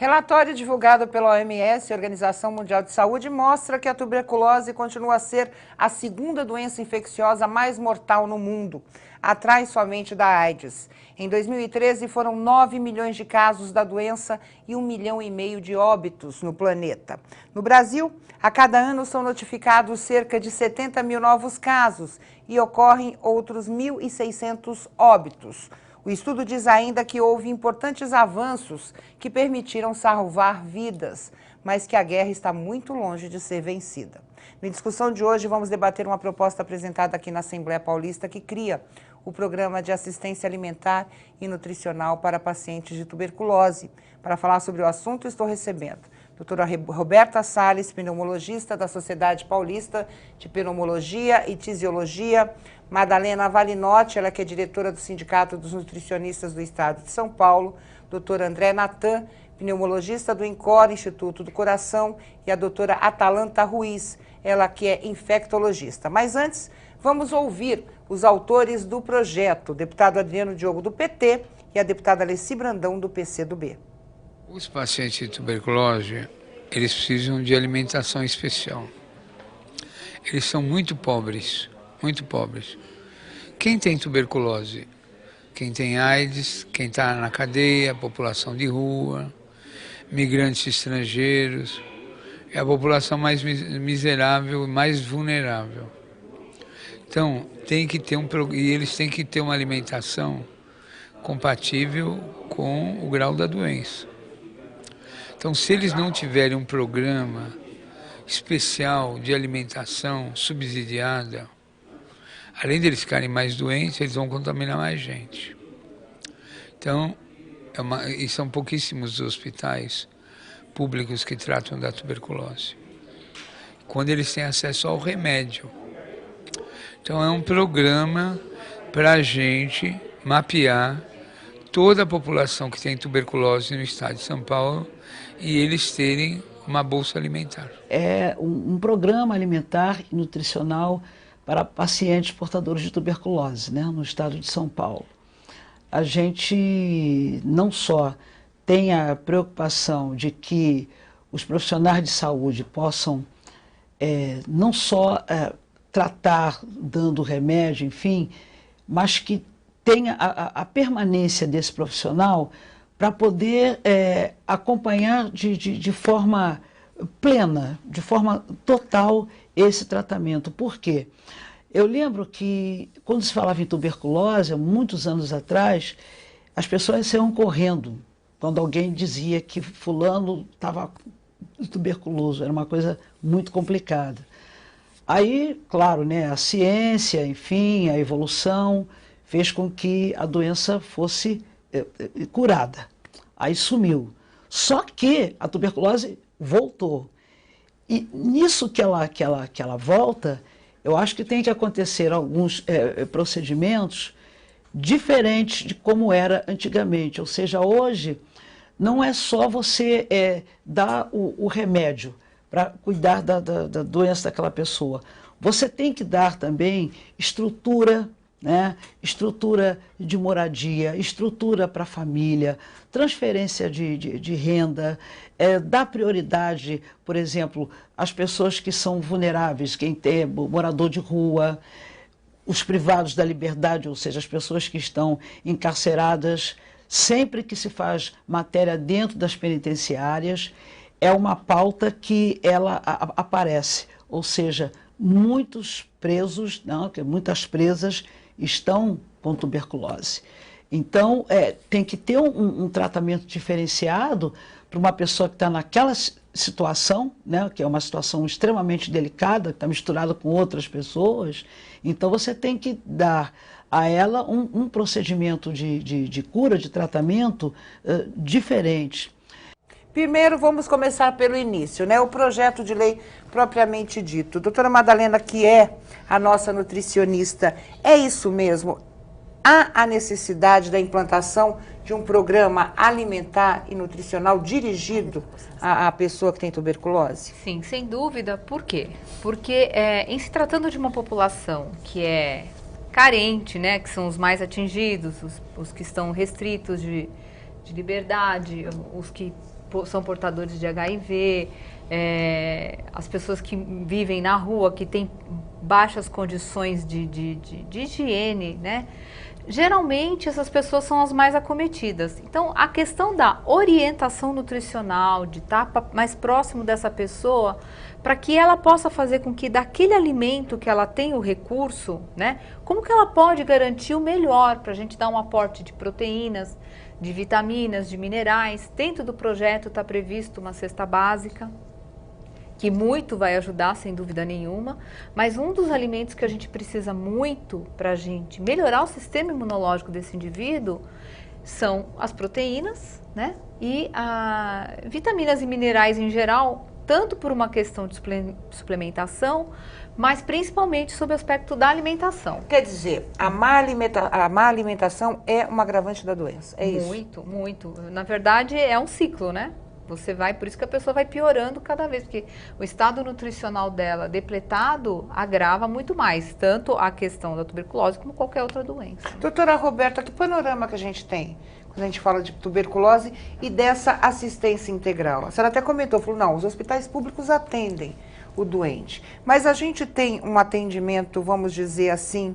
Relatório divulgado pela OMS, Organização Mundial de Saúde, mostra que a tuberculose continua a ser a segunda doença infecciosa mais mortal no mundo, atrás somente da AIDS. Em 2013, foram 9 milhões de casos da doença e 1,5 milhão de óbitos no planeta. No Brasil, a cada ano são notificados cerca de 70 mil novos casos e ocorrem outros 1.600 óbitos. O estudo diz ainda que houve importantes avanços que permitiram salvar vidas, mas que a guerra está muito longe de ser vencida. Na discussão de hoje, vamos debater uma proposta apresentada aqui na Assembleia Paulista que cria o Programa de Assistência Alimentar e Nutricional para pacientes de tuberculose. Para falar sobre o assunto, estou recebendo a doutora Roberta Salles, pneumologista da Sociedade Paulista de Pneumologia e Tisiologia, Madalena Valinotti, ela que é diretora do Sindicato dos Nutricionistas do Estado de São Paulo, doutor André Natan, pneumologista do INCOR, Instituto do Coração, e a doutora Atalanta Ruiz, ela que é infectologista. Mas antes, vamos ouvir os autores do projeto, o deputado Adriano Diogo, do PT, e a deputada Alessi Brandão, do PCdoB. Os pacientes de tuberculose, eles precisam de alimentação especial. Eles são muito pobres, muito pobres. Quem tem tuberculose? Quem tem AIDS, quem está na cadeia, população de rua, migrantes estrangeiros, é a população mais miserável, mais vulnerável. Então, e eles têm que ter uma alimentação compatível com o grau da doença. Então, se eles não tiverem um programa especial de alimentação subsidiada, além de eles ficarem mais doentes, eles vão contaminar mais gente. Então, e são pouquíssimos os hospitais públicos que tratam da tuberculose, quando eles têm acesso ao remédio. Então, é um programa para a gente mapear toda a população que tem tuberculose no estado de São Paulo e eles terem uma bolsa alimentar. É um programa alimentar e nutricional para pacientes portadores de tuberculose, né, no estado de São Paulo. A gente não só tem a preocupação de que os profissionais de saúde possam não só tratar dando remédio, enfim, mas que tenha a permanência desse profissional para poder acompanhar de forma plena, de forma total esse tratamento. Por quê? Eu lembro que quando se falava em tuberculose, há muitos anos atrás, as pessoas saíam correndo quando alguém dizia que fulano estava tuberculoso, era uma coisa muito complicada. Aí, claro, né, a ciência, enfim, a evolução fez com que a doença fosse curada. Aí sumiu. Só que a tuberculose voltou. E nisso que ela volta, eu acho que tem que acontecer alguns procedimentos diferentes de como era antigamente. Ou seja, hoje não é só você dar o remédio para cuidar da doença daquela pessoa. Você tem que dar também estrutura, né? Estrutura de moradia, estrutura para a família, transferência de renda, dar prioridade, por exemplo, às pessoas que são vulneráveis, quem tem morador de rua, os privados da liberdade, ou seja, as pessoas que estão encarceradas. Sempre que se faz matéria dentro das penitenciárias, é uma pauta que ela aparece, ou seja, muitos presos, muitas presas estão com tuberculose. Então, tem que ter um tratamento diferenciado para uma pessoa que está naquela situação, né, que é uma situação extremamente delicada, que está misturada com outras pessoas. Então, você tem que dar a ela um procedimento de cura, de tratamento diferente. Primeiro, vamos começar pelo início, né? O projeto de lei propriamente dito. Doutora Madalena, que é a nossa nutricionista, é isso mesmo? Há a necessidade da implantação de um programa alimentar e nutricional dirigido à pessoa que tem tuberculose? Sim, sem dúvida. Por quê? Porque em se tratando de uma população que é carente, né, que são os mais atingidos, os que estão restritos de liberdade, os que são portadores de HIV, as pessoas que vivem na rua, que têm baixas condições de higiene, né? Geralmente essas pessoas são as mais acometidas. Então a questão da orientação nutricional, de estar mais próximo dessa pessoa, para que ela possa fazer com que daquele alimento que ela tem o recurso, né? Como que ela pode garantir o melhor para a gente dar um aporte de proteínas, de vitaminas, de minerais. Dentro do projeto está previsto uma cesta básica, que muito vai ajudar, sem dúvida nenhuma, mas um dos alimentos que a gente precisa muito para a gente melhorar o sistema imunológico desse indivíduo são as proteínas, né? E vitaminas e minerais em geral, tanto por uma questão de suplementação, mas principalmente sob o aspecto da alimentação. Quer dizer, a má alimentação é um agravante da doença, é isso? Muito, muito. Na verdade, é um ciclo, né? Por isso que a pessoa vai piorando cada vez, porque o estado nutricional dela depletado agrava muito mais, tanto a questão da tuberculose como qualquer outra doença. Doutora Roberta, que panorama que a gente tem quando a gente fala de tuberculose e dessa assistência integral? A senhora até comentou, falou, não, os hospitais públicos atendem o doente, mas a gente tem um atendimento, vamos dizer assim,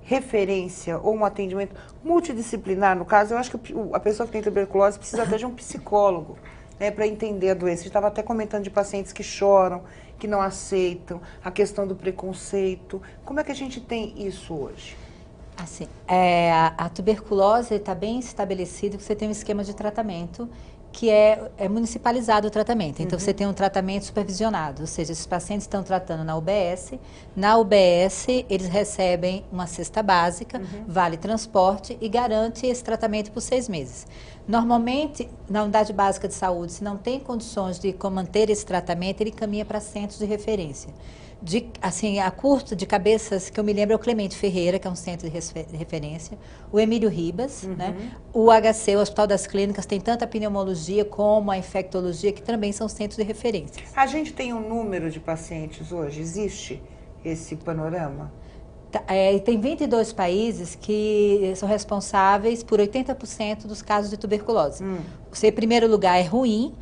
referência ou um atendimento multidisciplinar, no caso, eu acho que a pessoa que tem tuberculose precisa até de um psicólogo, né, para entender a doença. A gente estava até comentando de pacientes que choram, que não aceitam, a questão do preconceito. Como é que a gente tem isso hoje? Assim, a tuberculose está bem estabelecido que você tem um esquema de tratamento que é municipalizado o tratamento. Então, você tem um tratamento supervisionado, ou seja, esses pacientes estão tratando na UBS. Na UBS, eles recebem uma cesta básica, vale transporte e garante esse tratamento por 6 meses. Normalmente, na unidade básica de saúde, se não tem condições de manter esse tratamento, ele caminha para centros de referência. A curto de cabeças que eu me lembro é o Clemente Ferreira, que é um centro de referência, o Emílio Ribas, né? O HC, o Hospital das Clínicas, tem tanto a pneumologia como a infectologia, que também são centros de referência. A gente tem um número de pacientes hoje? Existe esse panorama? Tem 22 países que são responsáveis por 80% dos casos de tuberculose. Ser primeiro lugar é ruim,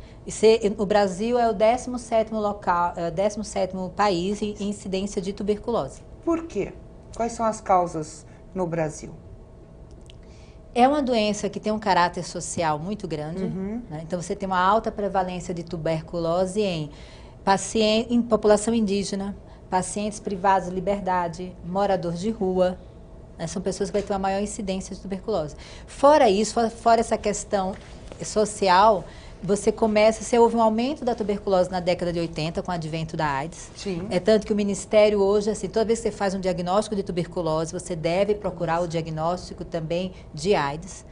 o Brasil é o 17º país em incidência de tuberculose. Por quê? Quais são as causas no Brasil? É uma doença que tem um caráter social muito grande, né? Então você tem uma alta prevalência de tuberculose em população indígena, pacientes privados de liberdade, moradores de rua, né? São pessoas que vão ter uma maior incidência de tuberculose. Fora isso, fora essa questão social, você houve um aumento da tuberculose na década de 80 com o advento da AIDS. Sim. É tanto que o Ministério hoje, assim, toda vez que você faz um diagnóstico de tuberculose, você deve procurar o diagnóstico também de AIDS.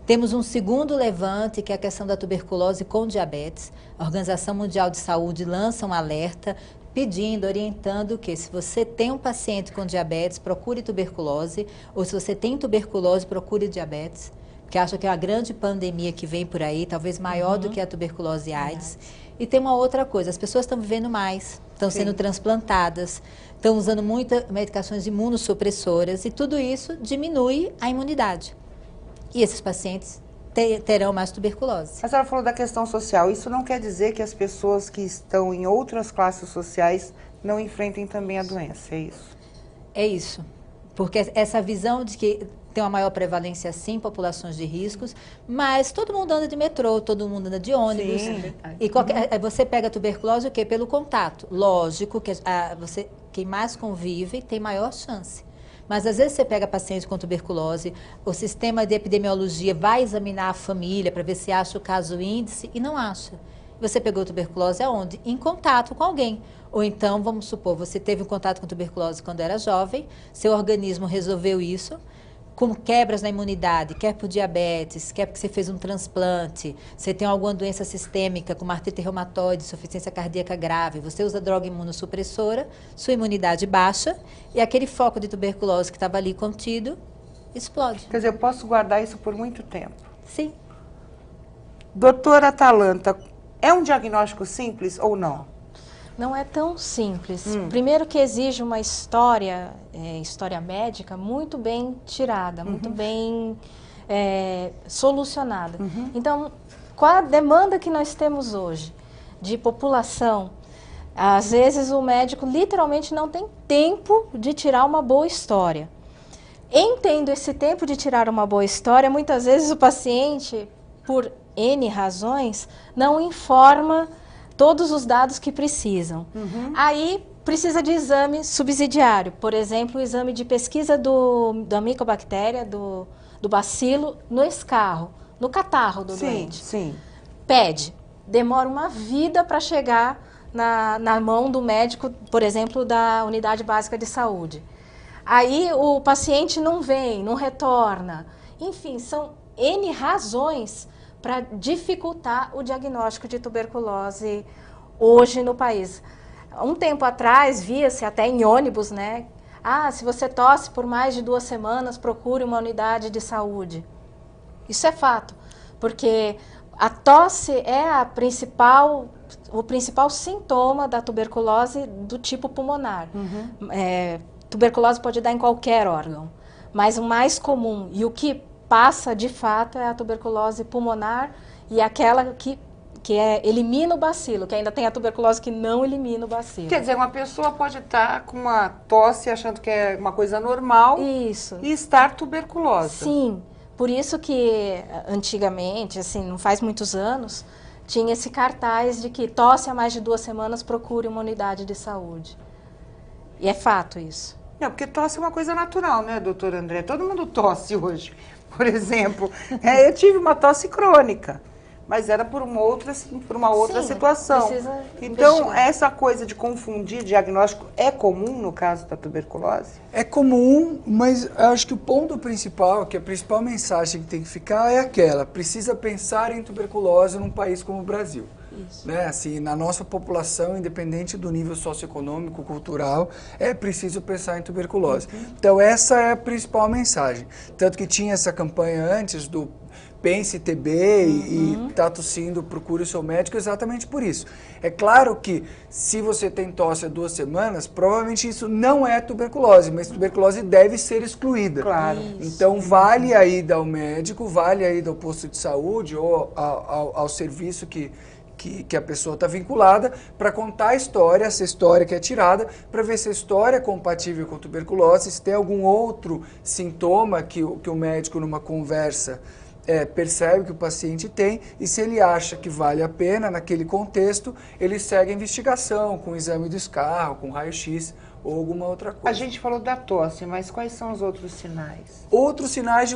Temos um segundo levante, que é a questão da tuberculose com diabetes. A Organização Mundial de Saúde lança um alerta pedindo, orientando que se você tem um paciente com diabetes, procure tuberculose, ou se você tem tuberculose, procure diabetes. Que acho que é a grande pandemia que vem por aí, talvez maior do que a tuberculose e AIDS. E tem uma outra coisa, as pessoas estão vivendo mais, estão sendo transplantadas, estão usando muitas medicações imunossupressoras e tudo isso diminui a imunidade. E esses pacientes terão mais tuberculose. A senhora falou da questão social, isso não quer dizer que as pessoas que estão em outras classes sociais não enfrentem também a doença, é isso? É isso, porque essa visão de que tem uma maior prevalência, sim, populações de riscos, mas todo mundo anda de metrô, todo mundo anda de ônibus. Sim. E você pega a tuberculose o quê? Pelo contato. Lógico que quem mais convive tem maior chance. Mas às vezes você pega paciente com tuberculose, o sistema de epidemiologia vai examinar a família para ver se acha o caso índice e não acha. Você pegou tuberculose aonde? Em contato com alguém. Ou então, vamos supor, você teve um contato com tuberculose quando era jovem, seu organismo resolveu isso, com quebras na imunidade, quer por diabetes, quer porque você fez um transplante, você tem alguma doença sistêmica, como artrite reumatoide, insuficiência cardíaca grave, você usa droga imunossupressora, sua imunidade baixa, e aquele foco de tuberculose que estava ali contido, explode. Quer dizer, eu posso guardar isso por muito tempo. Sim. Doutora Atalanta, é um diagnóstico simples ou não? Não é tão simples. Primeiro que exige uma história médica muito bem tirada, muito bem solucionada. Então, Com a demanda que nós temos hoje de população, às vezes o médico literalmente não tem tempo de tirar uma boa história. Em tendo esse tempo de tirar uma boa história, muitas vezes o paciente, por N razões, não informa todos os dados que precisam. Aí precisa de exame subsidiário, por exemplo, o exame de pesquisa da micobactéria, do bacilo, no escarro, no catarro do doente. Sim. Pede, demora uma vida para chegar na mão do médico, por exemplo, da unidade básica de saúde. Aí o paciente não vem, não retorna. Enfim, são N razões para dificultar o diagnóstico de tuberculose hoje no país. Um tempo atrás, via-se até em ônibus, né? Ah, se você tosse por mais de 2 semanas, procure uma unidade de saúde. Isso é fato, porque a tosse é o principal sintoma da tuberculose do tipo pulmonar. Tuberculose pode dar em qualquer órgão, mas o mais comum e o que passa de fato é a tuberculose pulmonar e aquela que elimina o bacilo, que ainda tem a tuberculose que não elimina o bacilo. Quer dizer, uma pessoa pode estar com uma tosse achando que é uma coisa normal Isso. e estar tuberculosa. Sim, por isso que antigamente, assim, não faz muitos anos, tinha esse cartaz de que tosse há mais de 2 semanas, procure uma unidade de saúde. E é fato isso. Não, porque tosse é uma coisa natural, né, doutor André? Todo mundo tosse hoje. Por exemplo, eu tive uma tosse crônica, mas era por uma outra Sim, situação. precisa Então, investigar. essa coisa de confundir diagnóstico é comum no caso da tuberculose? É comum, mas eu acho que o ponto principal, que a principal mensagem que tem que ficar é aquela: precisa pensar em tuberculose num país como o Brasil. Isso. Né? Assim, na nossa população, independente do nível socioeconômico, cultural, é preciso pensar em tuberculose. Então, essa é a principal mensagem. Tanto que tinha essa campanha antes do Pense TB e tá tossindo, procure o seu médico, exatamente por isso. É claro que se você tem tosse há 2 semanas, provavelmente isso não é tuberculose, mas tuberculose deve ser excluída. Claro. Então vale a ida ao médico, vale a ida ao posto de saúde ou ao serviço que a pessoa está vinculada, para contar a história, essa história que é tirada, para ver se a história é compatível com tuberculose, se tem algum outro sintoma que o médico, numa conversa, percebe que o paciente tem, e se ele acha que vale a pena, naquele contexto, ele segue a investigação com o exame do escarro, com raio-x ou alguma outra coisa. A gente falou da tosse, mas quais são os outros sinais? Outros sinais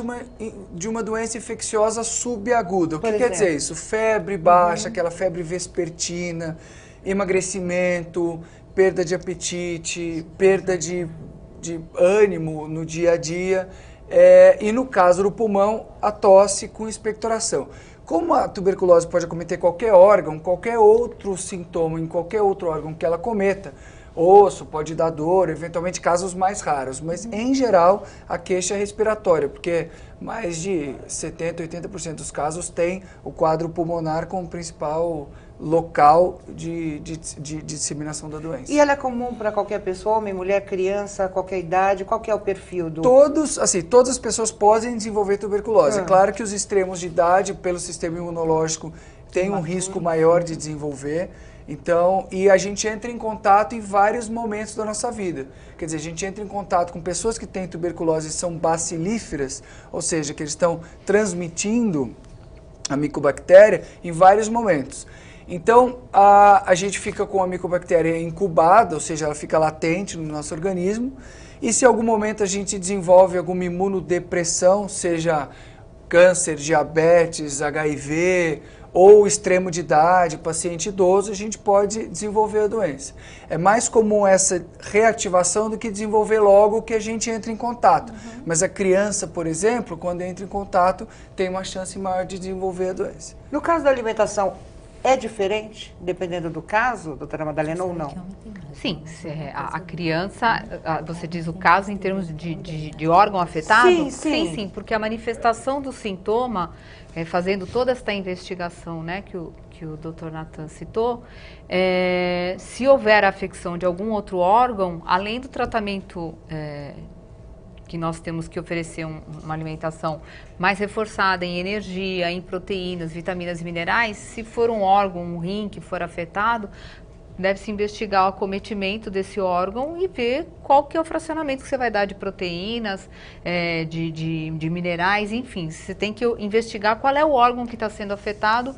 de uma doença infecciosa subaguda. O que quer dizer isso? Febre baixa, aquela febre vespertina, emagrecimento, perda de apetite, perda de ânimo no dia a dia. E no caso do pulmão, a tosse com expectoração. Como a tuberculose pode acometer qualquer órgão, qualquer outro sintoma em qualquer outro órgão que ela cometa, osso, pode dar dor, eventualmente casos mais raros, mas em geral a queixa é respiratória, porque mais de 70%, 80% dos casos tem o quadro pulmonar como principal local de disseminação da doença. E ela é comum para qualquer pessoa, homem, mulher, criança, qualquer idade? Qual que é o perfil do... Todas as pessoas podem desenvolver tuberculose. É claro que os extremos de idade, pelo sistema imunológico, têm um risco maior de desenvolver. Então, e a gente entra em contato em vários momentos da nossa vida. Quer dizer, a gente entra em contato com pessoas que têm tuberculose e são bacilíferas, ou seja, que eles estão transmitindo a micobactéria em vários momentos. Então, a gente fica com a micobactéria incubada, ou seja, ela fica latente no nosso organismo, e se em algum momento a gente desenvolve alguma imunodepressão, seja câncer, diabetes, HIV, ou extremo de idade, paciente idoso, a gente pode desenvolver a doença. É mais comum essa reativação do que desenvolver logo que a gente entra em contato. Mas a criança, por exemplo, quando entra em contato, tem uma chance maior de desenvolver a doença. No caso da alimentação, é diferente, dependendo do caso, doutora Madalena, ou não? Sim, a criança, você diz o caso em termos de órgão afetado? Sim, porque a manifestação do sintoma, fazendo toda esta investigação, né, que o Dr. Nathan citou, se houver afecção de algum outro órgão, além do tratamento que nós temos que oferecer uma alimentação mais reforçada em energia, em proteínas, vitaminas e minerais, se for um órgão, um rim que for afetado, deve-se investigar o acometimento desse órgão e ver qual que é o fracionamento que você vai dar de proteínas, de minerais, enfim. Você tem que investigar qual é o órgão que está sendo afetado,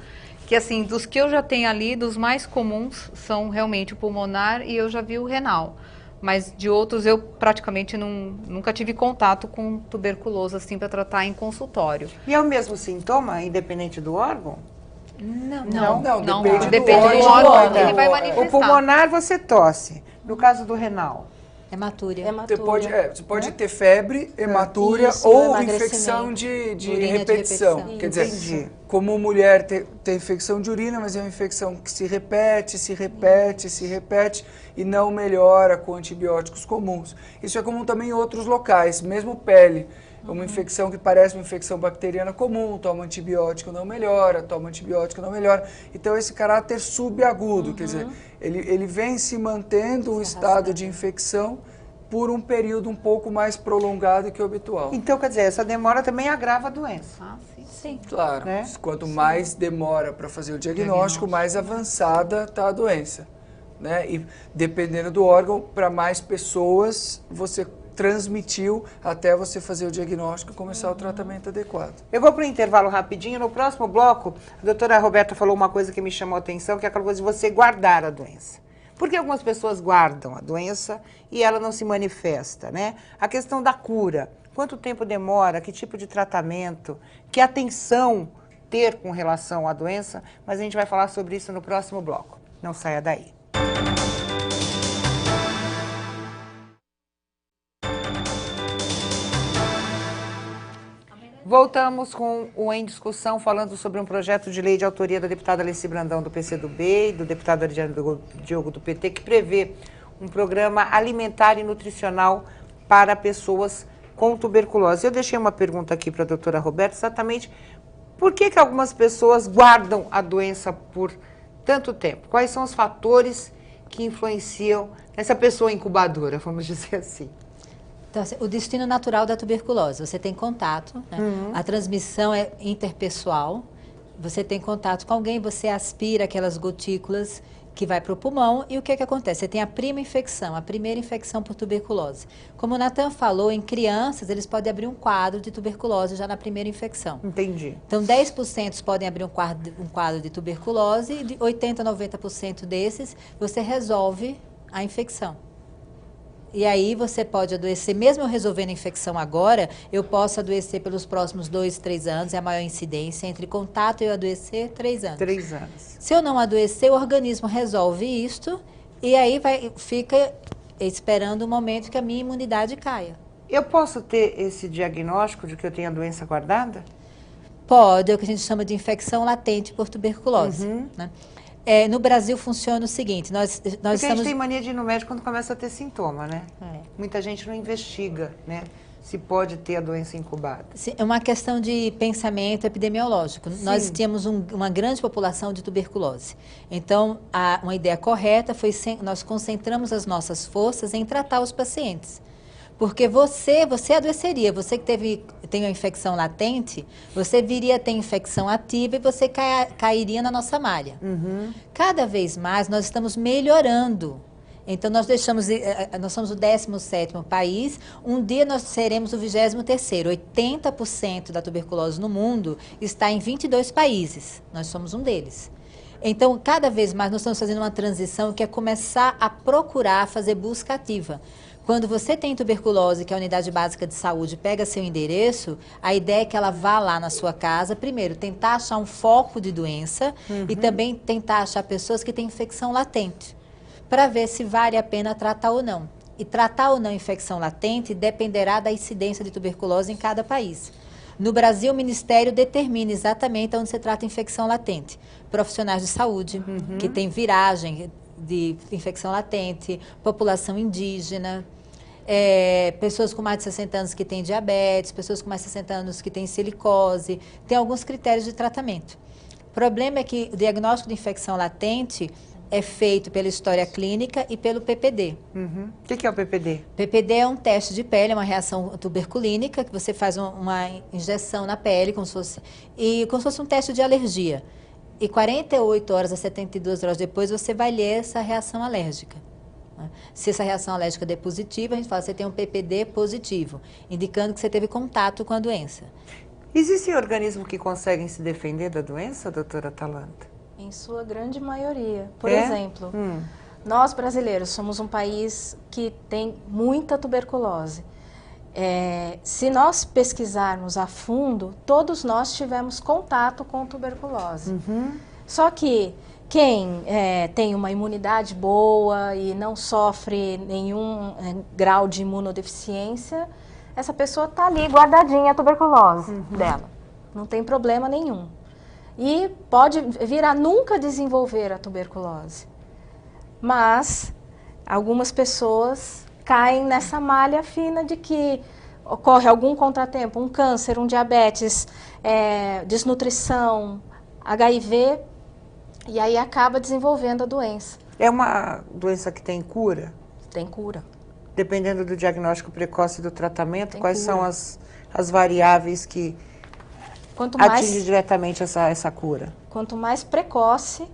que assim, dos que eu já tenho ali, dos mais comuns são realmente o pulmonar e eu já vi o renal. Mas de outros eu praticamente nunca tive contato com tuberculose assim para tratar em consultório. E é o mesmo sintoma, independente do órgão? Não, depende do órgão, ele vai manifestar. O pulmonar você tosse, no caso do renal. Hematúria. Você pode ter febre, hematúria Isso, ou emagrecimento. infecção de Urina de repetição. repetição. Quer dizer, Entendi. como mulher tem infecção de urina, mas é uma infecção que se repete e não melhora com antibióticos comuns. Isso é comum também em outros locais, mesmo pele. Uma infecção que parece uma infecção bacteriana comum, toma antibiótico, não melhora, toma antibiótico, não melhora. Então, esse caráter subagudo, quer dizer, ele vem se mantendo um estado de infecção por um período um pouco mais prolongado que o habitual. Então, quer dizer, essa demora também agrava a doença. Ah, sim. Sim. Claro, Né? quanto mais demora para fazer o diagnóstico, mais avançada está a doença. Né? E dependendo do órgão, para mais pessoas você transmitiu até você fazer o diagnóstico e começar o tratamento adequado. Eu vou para o intervalo rapidinho. No próximo bloco, a doutora Roberta falou uma coisa que me chamou a atenção, que é aquela coisa de você guardar a doença. Porque algumas pessoas guardam a doença e ela não se manifesta, né? A questão da cura. Quanto tempo demora? Que tipo de tratamento? Que atenção ter com relação à doença? Mas a gente vai falar sobre isso no próximo bloco. Não saia daí. Voltamos com o Em Discussão, falando sobre um projeto de lei de autoria da deputada Alessi Brandão, do PCdoB, e do deputado Aridiano Diogo, do PT, que prevê um programa alimentar e nutricional para pessoas com tuberculose. Eu deixei uma pergunta aqui para a doutora Roberta, exatamente por que algumas pessoas guardam a doença por tanto tempo? Quais são os fatores que influenciam essa pessoa incubadora, vamos dizer assim? Então, assim, o destino natural da tuberculose, você tem contato, né? A transmissão é interpessoal, você tem contato com alguém, você aspira aquelas gotículas que vai para o pulmão e o que acontece? Você tem a primeira infecção por tuberculose. Como o Natan falou, em crianças eles podem abrir um quadro de tuberculose já na primeira infecção. Entendi. Então 10% podem abrir um quadro de tuberculose e de 80% a 90% desses você resolve a infecção. E aí você pode adoecer, mesmo eu resolvendo a infecção agora, eu posso adoecer pelos próximos 2, 3 anos, é a maior incidência, entre contato e eu adoecer, 3 anos. 3 anos. Se eu não adoecer, o organismo resolve isto e aí fica esperando o momento que a minha imunidade caia. Eu posso ter esse diagnóstico de que eu tenho a doença guardada? Pode, é o que a gente chama de infecção latente por tuberculose. Né? No Brasil funciona o seguinte, nós Porque a estamos... gente tem mania de ir no médico quando começa a ter sintoma, né? Muita gente não investiga, né? Se pode ter a doença incubada. Sim, é uma questão de pensamento epidemiológico. Sim. Nós tínhamos uma grande população de tuberculose. Então, uma ideia correta foi nós concentramos as nossas forças em tratar os pacientes. Porque você adoeceria, você que tem uma infecção latente, você viria a ter infecção ativa e você cairia na nossa malha. Cada vez mais nós estamos melhorando. Então nós somos o 17º país, um dia nós seremos o 23º. 80% da tuberculose no mundo está em 22 países, nós somos um deles. Então, cada vez mais nós estamos fazendo uma transição que é começar a procurar fazer busca ativa. Quando você tem tuberculose, que a unidade básica de saúde pega seu endereço, a ideia é que ela vá lá na sua casa, primeiro, tentar achar um foco de doença e também tentar achar pessoas que têm infecção latente, para ver se vale a pena tratar ou não. E tratar ou não infecção latente dependerá da incidência de tuberculose em cada país. No Brasil, o Ministério determina exatamente onde se trata infecção latente. Profissionais de saúde, que têm viragem de infecção latente, população indígena, pessoas com mais de 60 anos que têm diabetes, pessoas com mais de 60 anos que têm silicose, tem alguns critérios de tratamento. O problema é que o diagnóstico de infecção latente é feito pela história clínica e pelo PPD. Uhum. O que é o PPD? PPD é um teste de pele, uma reação tuberculínica, que você faz uma injeção na pele, como se fosse um teste de alergia. E 48 horas a 72 horas depois, você vai ler essa reação alérgica. Se essa reação alérgica der positiva, a gente fala que você tem um PPD positivo, indicando que você teve contato com a doença. Existem organismos que conseguem se defender da doença, doutora Atalanta? Em sua grande maioria. Por É? exemplo, nós brasileiros somos um país que tem muita tuberculose. Se nós pesquisarmos a fundo, todos nós tivemos contato com tuberculose. Só que quem tem uma imunidade boa e não sofre nenhum grau de imunodeficiência, essa pessoa está ali guardadinha a tuberculose dela. Não tem problema nenhum. E pode vir a nunca desenvolver a tuberculose. Mas algumas pessoas caem nessa malha fina de que ocorre algum contratempo, um câncer, um diabetes, desnutrição, HIV, e aí acaba desenvolvendo a doença. É uma doença que tem cura? Tem cura. Dependendo do diagnóstico precoce e do tratamento, Tem quais cura. são as variáveis que Quanto atingem diretamente essa cura? Quanto mais precoce,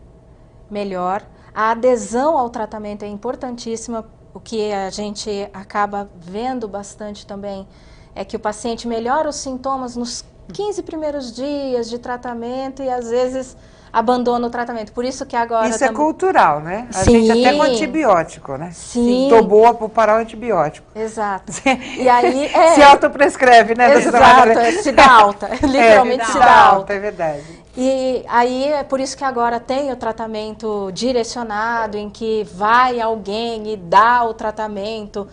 melhor. A adesão ao tratamento é importantíssima. O que a gente acaba vendo bastante também é que o paciente melhora os sintomas nos 15 primeiros dias de tratamento e às vezes abandona o tratamento. Por isso que agora... Isso é cultural, né? A Sim. gente até com antibiótico, né? Sim. Tô boa por parar o antibiótico. Exato. E aí... Se autoprescreve, né, doutora Exato, Margarida? se dá alta. Literalmente se dá alta. É verdade. E aí é por isso que agora tem o tratamento direcionado, em que vai alguém e dá o tratamento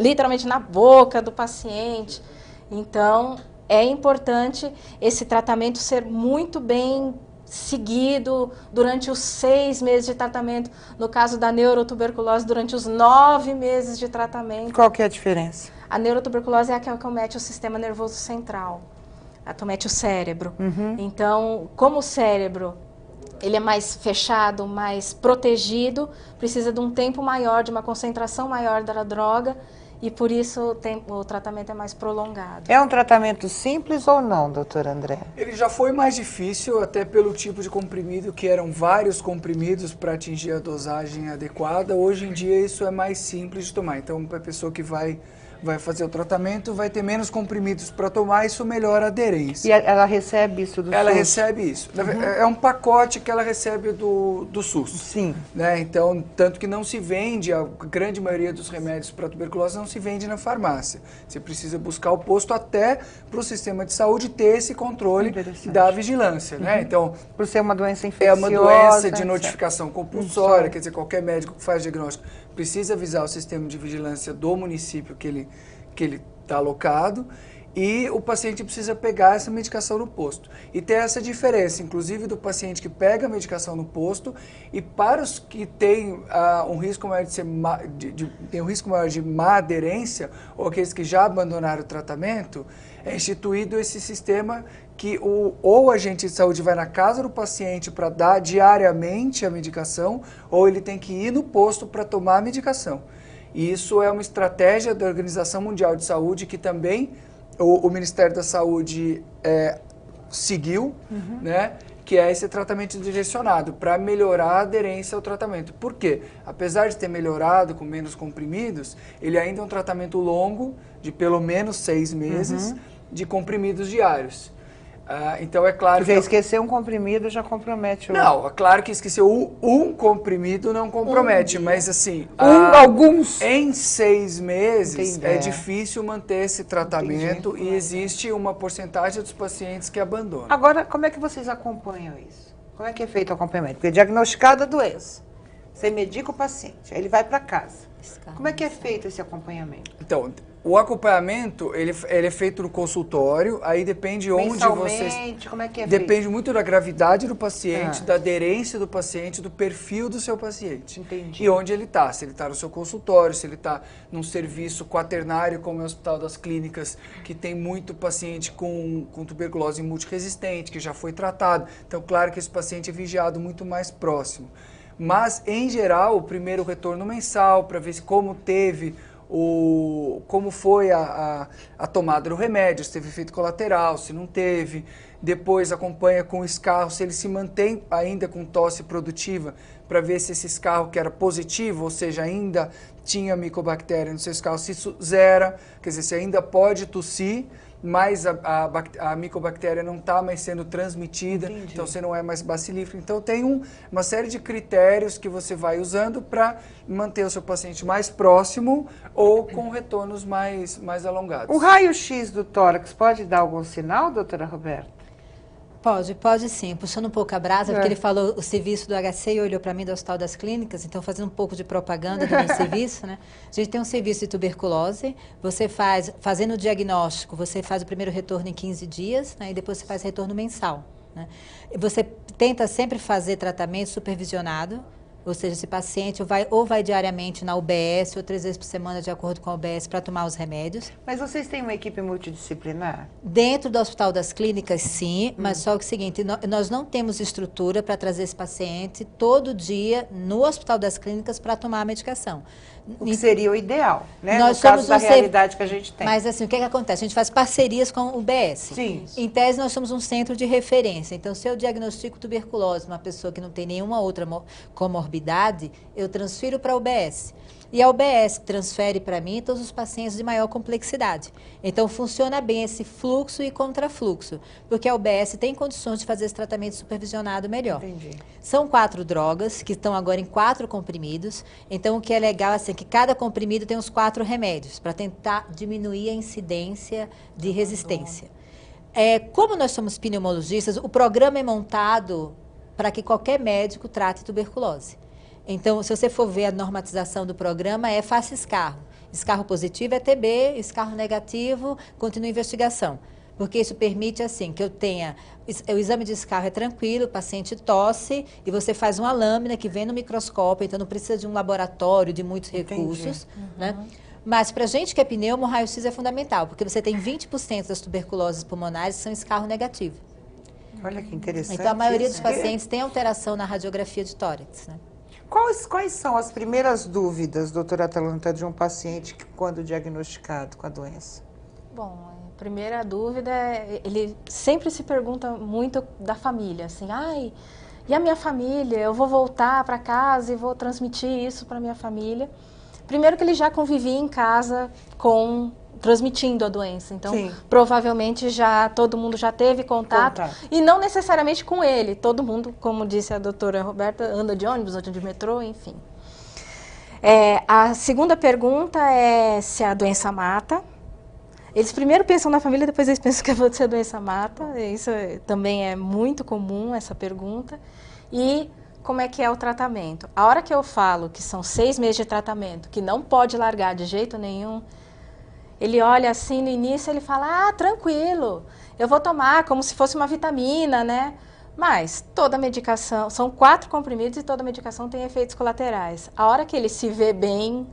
literalmente na boca do paciente. Então, é importante esse tratamento ser muito bem seguido durante os 6 meses de tratamento. No caso da neurotuberculose, durante os 9 meses de tratamento. Qual que é a diferença? A neurotuberculose é aquela que acomete o sistema nervoso central. Acomete o cérebro. Então, como o cérebro ele é mais fechado, mais protegido, precisa de um tempo maior, de uma concentração maior da droga, e por isso o tratamento é mais prolongado. É um tratamento simples ou não, doutor André? Ele já foi mais difícil, até pelo tipo de comprimido, que eram vários comprimidos para atingir a dosagem adequada. Hoje em dia isso é mais simples de tomar. Então, para a pessoa que vai fazer o tratamento, vai ter menos comprimidos para tomar, isso melhora a aderência. E ela recebe isso do Ela SUS? recebe isso. É um pacote que ela recebe do SUS. Sim. Né? Então, tanto que não se vende, a grande maioria dos remédios para tuberculose não se vende na farmácia. Você precisa buscar o posto até para o sistema de saúde ter esse controle da vigilância. Né? Então, Por ser uma doença é infecciosa. uma doença de etc. notificação compulsória, quer dizer, qualquer médico que faz diagnóstico precisa avisar o sistema de vigilância do município que ele está alocado, e o paciente precisa pegar essa medicação no posto. E tem essa diferença, inclusive, do paciente que pega a medicação no posto, e para os que têm um risco maior tem um risco maior de má aderência, ou aqueles que já abandonaram o tratamento, é instituído esse sistema que ou o agente de saúde vai na casa do paciente para dar diariamente a medicação, ou ele tem que ir no posto para tomar a medicação. E isso é uma estratégia da Organização Mundial de Saúde que também o Ministério da Saúde seguiu, né? Que é esse tratamento direcionado para melhorar a aderência ao tratamento. Por quê? Apesar de ter melhorado com menos comprimidos, ele ainda é um tratamento longo, de pelo menos 6 meses, de comprimidos diários. Então é claro Quer dizer, esquecer um comprimido já compromete o... Não, é claro que esquecer um comprimido não compromete, mas assim... alguns... Em 6 meses Entendi. é difícil manter esse tratamento e existe uma porcentagem dos pacientes que abandonam. Agora, como é que vocês acompanham isso? Como é que é feito o acompanhamento? Porque diagnosticada a doença, você medica o paciente, aí ele vai para casa. Como é que é feito esse acompanhamento? Então, o acompanhamento, ele é feito no consultório, aí depende onde você... Mensalmente, como é que é feito? Depende muito da gravidade do paciente, da aderência do paciente, do perfil do seu paciente. Entendi. E onde ele está. Se ele está no seu consultório, se ele está num serviço quaternário, como é o Hospital das Clínicas, que tem muito paciente com tuberculose multiresistente, que já foi tratado. Então, claro que esse paciente é vigiado muito mais próximo. Mas, em geral, o primeiro retorno mensal, para ver como teve como foi a tomada do remédio, se teve efeito colateral, se não teve. Depois acompanha com o escarro, se ele se mantém ainda com tosse produtiva, para ver se esse escarro que era positivo, ou seja, ainda tinha micobactéria no seu escarro, se isso zera, quer dizer, se ainda pode tossir, mas a micobactéria não está mais sendo transmitida, Entendi. então você não é mais bacilífero. Então tem uma série de critérios que você vai usando para manter o seu paciente mais próximo ou com retornos mais alongados. O raio-x do tórax pode dar algum sinal, doutora Roberta? Pode sim. Puxando um pouco a brasa, porque ele falou o serviço do HC e olhou para mim do Hospital das Clínicas, então fazendo um pouco de propaganda do meu serviço, né? A gente tem um serviço de tuberculose, você fazendo o diagnóstico, você faz o primeiro retorno em 15 dias, né? E depois você faz retorno mensal, né? E você tenta sempre fazer tratamento supervisionado, ou seja, esse paciente ou vai diariamente na UBS ou 3 vezes por semana, de acordo com a UBS, para tomar os remédios. Mas vocês têm uma equipe multidisciplinar? Dentro do Hospital das Clínicas, sim, mas só que é o seguinte, nós não temos estrutura para trazer esse paciente todo dia no Hospital das Clínicas para tomar a medicação. O que seria o ideal, né? Nós no caso somos da um realidade que a gente tem. Mas assim, o que acontece? A gente faz parcerias com o UBS. Sim. Em tese, nós somos um centro de referência. Então, se eu diagnostico tuberculose numa pessoa que não tem nenhuma outra comorbidade, eu transfiro para a UBS. E a UBS transfere para mim todos os pacientes de maior complexidade. Então, funciona bem esse fluxo e contrafluxo, porque a UBS tem condições de fazer esse tratamento supervisionado melhor. Entendi. São 4 drogas, que estão agora em 4 comprimidos. Então, o que é legal é assim, que cada comprimido tem os 4 remédios, para tentar diminuir a incidência de resistência. Como nós somos pneumologistas, o programa é montado para que qualquer médico trate tuberculose. Então, se você for ver a normatização do programa, faça escarro. Escarro positivo é TB, escarro negativo, continua a investigação. Porque isso permite, assim, que eu tenha... O exame de escarro é tranquilo, o paciente tosse e você faz uma lâmina que vem no microscópio, então não precisa de um laboratório, de muitos recursos, né? Mas para a gente que é pneumo, o raio-x é fundamental, porque você tem 20% das tuberculoses pulmonares que são escarro negativo. Olha que interessante. Então, a maioria dos isso. pacientes tem alteração na radiografia de tórax, né? Quais são as primeiras dúvidas, doutora Atalanta, de um paciente quando diagnosticado com a doença? Bom, a primeira dúvida ele sempre se pergunta muito da família, assim, e a minha família? Eu vou voltar para casa e vou transmitir isso para minha família. Primeiro que ele já convivia em casa transmitindo a doença, então Sim. provavelmente todo mundo já teve contato, e não necessariamente com ele, todo mundo, como disse a doutora Roberta, anda de ônibus, anda de metrô, enfim. A segunda pergunta é se a doença mata. Eles primeiro pensam na família, depois eles pensam que a doença mata, isso também é muito comum, essa pergunta. E como é que é o tratamento? A hora que eu falo que são 6 meses de tratamento, que não pode largar de jeito nenhum, ele olha assim no início, ele fala, tranquilo, eu vou tomar como se fosse uma vitamina, né? Mas toda medicação, são 4 comprimidos e toda medicação tem efeitos colaterais. A hora que ele se vê bem,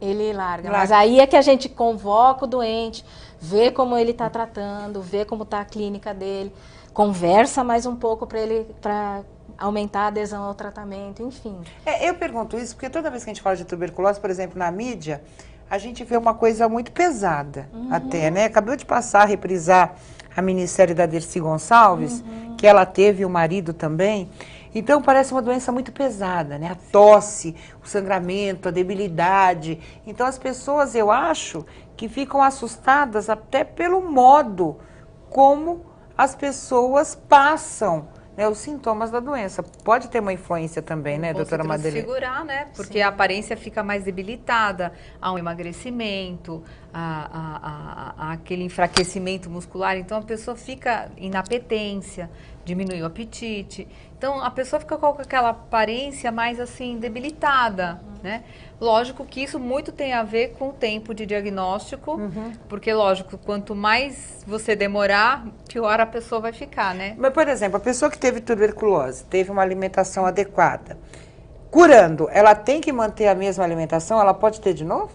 ele larga. Mas aí é que a gente convoca o doente, vê como ele está tratando, vê como está a clínica dele, conversa mais um pouco para aumentar a adesão ao tratamento, enfim. Eu pergunto isso porque toda vez que a gente fala de tuberculose, por exemplo, na mídia, a gente vê uma coisa muito pesada até, né? Acabou de reprisar a minissérie da Dercy Gonçalves, que ela teve, o marido também. Então parece uma doença muito pesada, né? A tosse, o sangramento, a debilidade. Então as pessoas, eu acho, que ficam assustadas até pelo modo como as pessoas passam, né, os sintomas da doença. Pode ter uma influência também, né, doutora Madeleine? Desfigurar, né? Porque a aparência fica mais debilitada, há um emagrecimento, há aquele enfraquecimento muscular, então a pessoa fica inapetência, diminui o apetite. Então a pessoa fica com aquela aparência mais assim debilitada, né? Lógico que isso muito tem a ver com o tempo de diagnóstico, porque lógico, quanto mais você demorar, pior a pessoa vai ficar, né? Mas, por exemplo, a pessoa que teve tuberculose, teve uma alimentação adequada, curando, ela tem que manter a mesma alimentação? Ela pode ter de novo?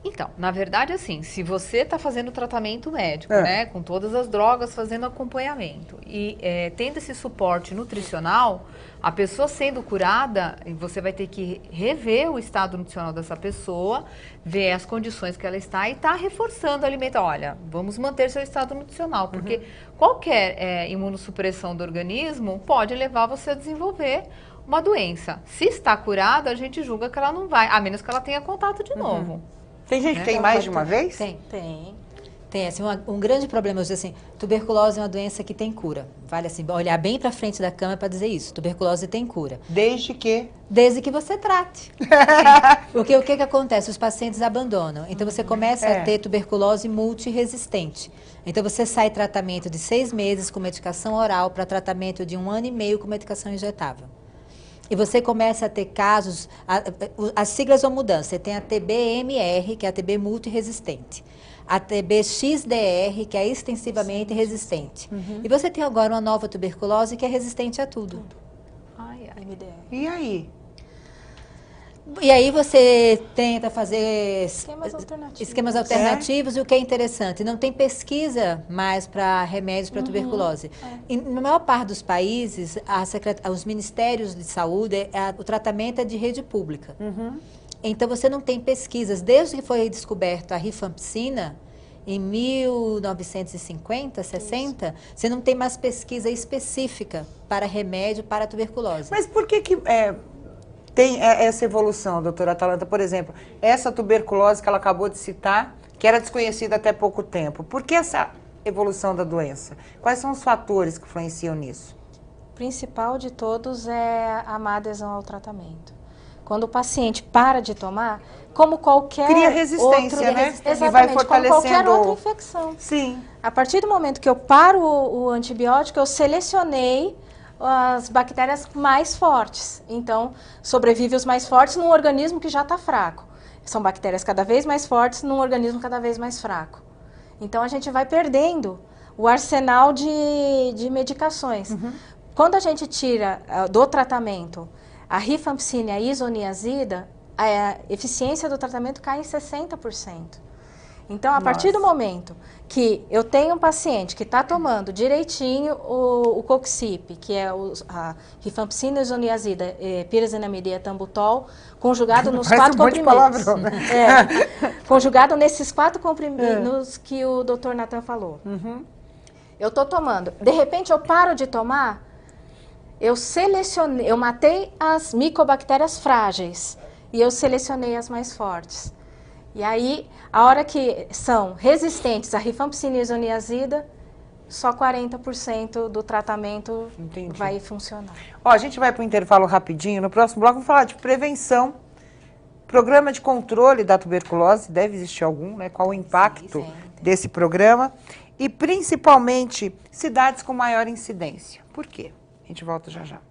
Então, na verdade, assim, se você está fazendo tratamento médico, É. né, com todas as drogas, fazendo acompanhamento e tendo esse suporte nutricional, a pessoa sendo curada, você vai ter que rever o estado nutricional dessa pessoa, ver as condições que ela está e está reforçando a alimentação. Olha, vamos manter seu estado nutricional, porque qualquer imunossupressão do organismo pode levar você a desenvolver uma doença. Se está curada, a gente julga que ela não vai, a menos que ela tenha contato de novo. Tem gente que tem mais de uma vez? Tem. Tem, assim, um grande problema, eu digo assim, tuberculose é uma doença que tem cura. Vale, assim, olhar bem para frente da cama para dizer isso, tuberculose tem cura. Desde que... Desde que você trate. Porque o que acontece? Os pacientes abandonam. Então, você começa a ter tuberculose multiresistente. Então, você sai tratamento de 6 meses com medicação oral para tratamento de 1 ano e meio com medicação injetável. E você começa a ter casos, as siglas vão mudando. Você tem a TBMR, que é a TB multiresistente. A TB-XDR, que é extensivamente resistente. E você tem agora uma nova tuberculose que é resistente a tudo. Ai, ai. MDR. E aí? E aí você tenta fazer Esquemas alternativos, e o que é interessante, não tem pesquisa mais para remédios para tuberculose. Na maior parte dos países, os ministérios de saúde, o tratamento é de rede pública. Então você não tem pesquisas. Desde que foi descoberta a rifampicina, em 1950, 60, você não tem mais pesquisa específica para remédio para a tuberculose. Mas por que tem essa evolução, doutora Atalanta? Por exemplo, essa tuberculose que ela acabou de citar, que era desconhecida até pouco tempo, por que essa evolução da doença? Quais são os fatores que influenciam nisso? O principal de todos é a má adesão ao tratamento. Quando o paciente para de tomar, como qualquer Cria resistência, né? Exatamente, E vai como fortalecendo... qualquer outra infecção. Sim. A partir do momento que eu paro o antibiótico, eu selecionei as bactérias mais fortes. Então, sobrevive os mais fortes num organismo que já está fraco. São bactérias cada vez mais fortes num organismo cada vez mais fraco. Então, a gente vai perdendo o arsenal de medicações. Quando a gente tira do tratamento a rifampicina e a isoniazida, a eficiência do tratamento cai em 60%. Então, a partir do momento que eu tenho um paciente que está tomando direitinho o Coxip, que é a rifampicina, isoniazida, pirazinamida e etambutol, conjugado nos 4 comprimidos. Palavrão, né? Conjugado nesses 4 comprimidos que o Dr. Nathan falou. Eu estou tomando. De repente, eu paro de tomar, eu matei as micobactérias frágeis e eu selecionei as mais fortes. E aí, a hora que são resistentes à rifampicina e isoniazida, só 40% do tratamento vai funcionar. Ó, a gente vai para o intervalo rapidinho. No próximo bloco vamos falar de prevenção, programa de controle da tuberculose, deve existir algum, né? Qual o impacto desse programa e principalmente cidades com maior incidência. Por quê? A gente volta já já.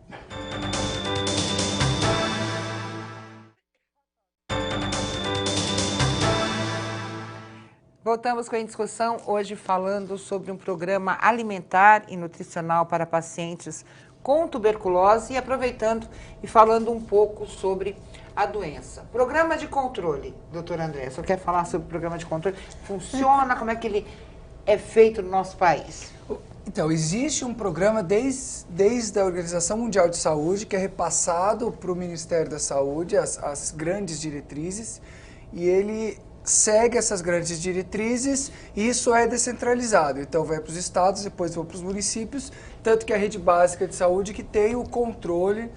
Voltamos com a discussão, hoje falando sobre um programa alimentar e nutricional para pacientes com tuberculose e aproveitando e falando um pouco sobre a doença. Programa de controle, doutora André, você quer falar sobre o programa de controle? Funciona? Como é que ele é feito no nosso país? Então, existe um programa desde a Organização Mundial de Saúde que é repassado para o Ministério da Saúde, as grandes diretrizes, e ele segue essas grandes diretrizes e isso é descentralizado. Então vai para os estados, depois vai para os municípios, tanto que a rede básica de saúde que tem o controle,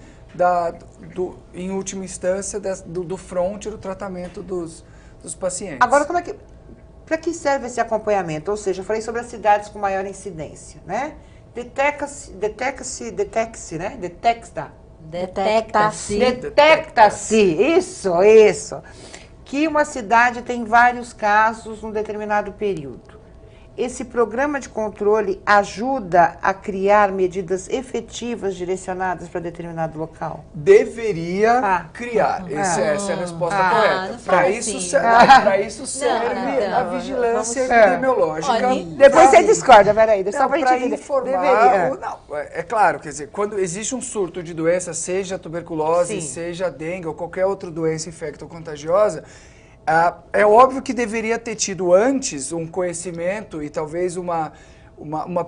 em última instância, do fronte do tratamento dos pacientes. Agora, para que serve esse acompanhamento? Ou seja, eu falei sobre as cidades com maior incidência, né? Detecta-se, né? Detecta-se, isso. Que uma cidade tem vários casos num determinado período. Esse programa de controle ajuda a criar medidas efetivas direcionadas para determinado local? Deveria criar. Essa é a resposta correta. Para isso serve a vigilância epidemiológica. Depois você discorda, peraí. Só para gente informar. Não, é claro, quer dizer, quando existe um surto de doença, seja tuberculose, seja dengue ou qualquer outra doença infecto-contagiosa, É óbvio que deveria ter tido antes um conhecimento e talvez uma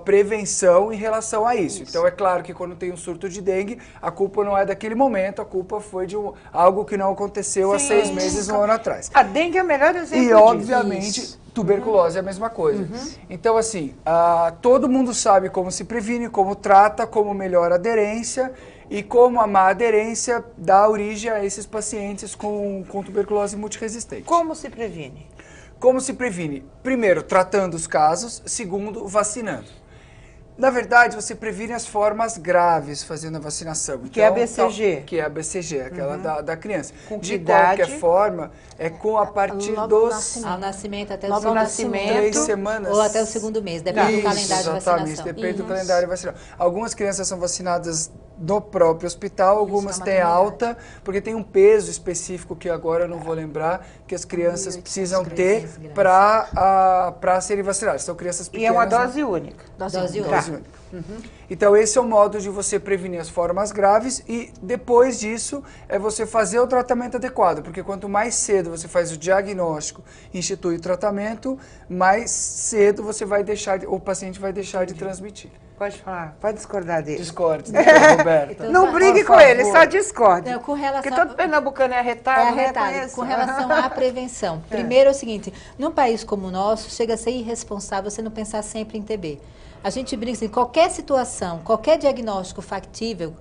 prevenção em relação a isso. Então, é claro que quando tem um surto de dengue, a culpa não é daquele momento, a culpa foi de algo que não aconteceu há 6 meses, um ano atrás. A dengue é o melhor exemplo E, disso. obviamente, tuberculose é a mesma coisa. Então, assim, todo mundo sabe como se previne, como trata, como melhora a aderência e como a má aderência dá origem a esses pacientes com tuberculose multiresistente. Como se previne? Como se previne? Primeiro, tratando os casos. Segundo, vacinando. Na verdade, você previne as formas graves fazendo a vacinação. Que é a BCG. Que é a BCG, aquela da criança. Com que de idade? qualquer forma, é com a partir dos... Ao nascimento até o Logo segundo nascimento. 3 semanas. Ou até o segundo mês, depende do calendário de Exatamente, vacinação. depende do calendário vacinal. Algumas crianças são vacinadas no próprio hospital, algumas têm alta, porque tem um peso específico que agora eu não vou lembrar, que as crianças precisam ter para serem vacinadas. São crianças pequenas. E é uma dose única. Dose única. Dose única. Então, esse é o modo de você prevenir as formas graves e, depois disso, é você fazer o tratamento adequado, porque quanto mais cedo você faz o diagnóstico e institui o tratamento, mais cedo você vai o paciente vai deixar de transmitir. Pode falar, pode discordar dele. Discorde, doutora Roberta. Então, Não brigue com ele, só discorde. Não, com relação... Porque todo pernambucano é arretado, né? Conheço. Com relação à prevenção. Primeiro é o seguinte, num país como o nosso, chega a ser irresponsável você não pensar sempre em TB. A gente brinca assim, qualquer situação, qualquer diagnóstico factível,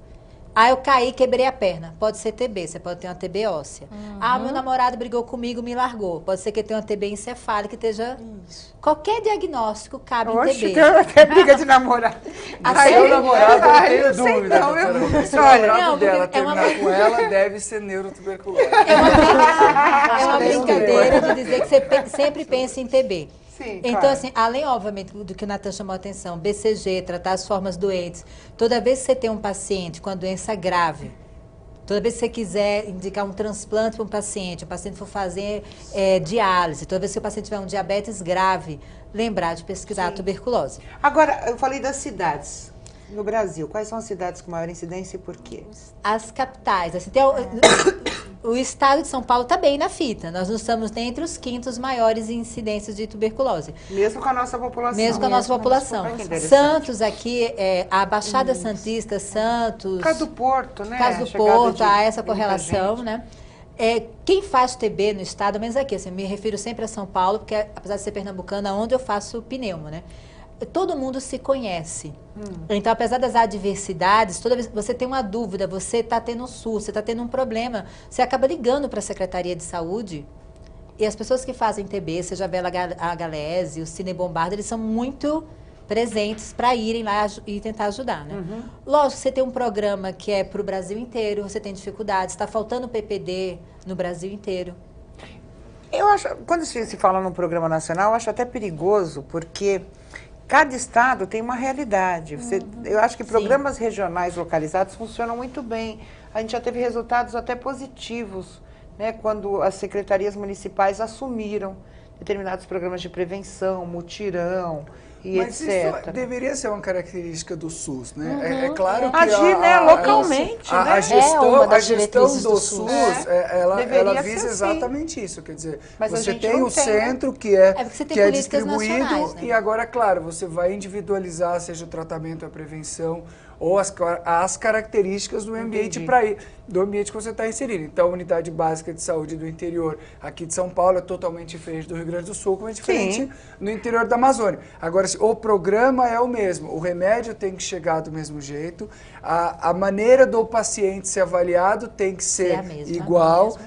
eu caí, quebrei a perna, pode ser TB, você pode ter uma TB óssea. Meu namorado brigou comigo, me largou, pode ser que ele tenha uma TB encefálica, que esteja... Qualquer diagnóstico cabe em TB. Até briga de namorado. Seu namorado, eu tenho não sei dúvida, não, doutora Roberta. Se o Olha, namorado dela porque é uma- terminar com ela, deve ser neurotuberculose. É uma brincadeira de dizer que você sempre pensa em TB. Sim, Então, claro. assim, além, obviamente, do que o Natan chamou a atenção, BCG, tratar as formas doentes. Toda vez que você tem um paciente com a doença grave, toda vez que você quiser indicar um transplante para um paciente, o paciente for fazer diálise, toda vez que o paciente tiver um diabetes grave, lembrar de pesquisar a tuberculose. Agora, eu falei das cidades no Brasil. Quais são as cidades com maior incidência e por quê? As capitais, assim, o estado de São Paulo está bem na fita. Nós não estamos nem entre os quintos maiores incidências de tuberculose. Mesmo com a nossa população. Mesmo com a nossa população. Olha que interessante. Santos aqui, a Baixada Santista, Santos... Caso do Porto, né? Caso do Chegada Porto, há de essa muita correlação, gente. né? Quem faz TB no estado, menos aqui, assim, me refiro sempre a São Paulo, porque apesar de ser pernambucana, onde eu faço pneumo, né? Todo mundo se conhece. Então, apesar das adversidades, toda vez que você tem uma dúvida, você está tendo um SUS, você está tendo um problema, você acaba ligando para a Secretaria de Saúde. E as pessoas que fazem TB, seja a Bela Galese, o Cine Bombarda, eles são muito presentes para irem lá e tentar ajudar, né? Lógico, você tem um programa que é para o Brasil inteiro, você tem dificuldades, está faltando PPD no Brasil inteiro. Eu acho, quando se fala num programa nacional, eu acho até perigoso, porque cada estado tem uma realidade. Eu acho que programas regionais localizados funcionam muito bem. A gente já teve resultados até positivos, né, quando as secretarias municipais assumiram determinados programas de prevenção, mutirão e Mas etc. isso deveria ser uma característica do SUS, né? É claro que Agir, né, localmente, né? a uma gestão das do diretrizes do SUS, SUS. ela Deveria visa ser assim. exatamente isso. Quer dizer, Mas a você gente tem não o tem, né? centro que é porque você tem que é políticas distribuído nacionais, né? e agora, claro, você vai individualizar, seja o tratamento, a prevenção ou as características do ambiente do ambiente que você está inserido. Então, a unidade básica de saúde do interior aqui de São Paulo é totalmente diferente do Rio Grande do Sul, como é diferente no interior da Amazônia. Agora, o programa é o mesmo, o remédio tem que chegar do mesmo jeito, a maneira do paciente ser avaliado tem que ser a mesma, igual,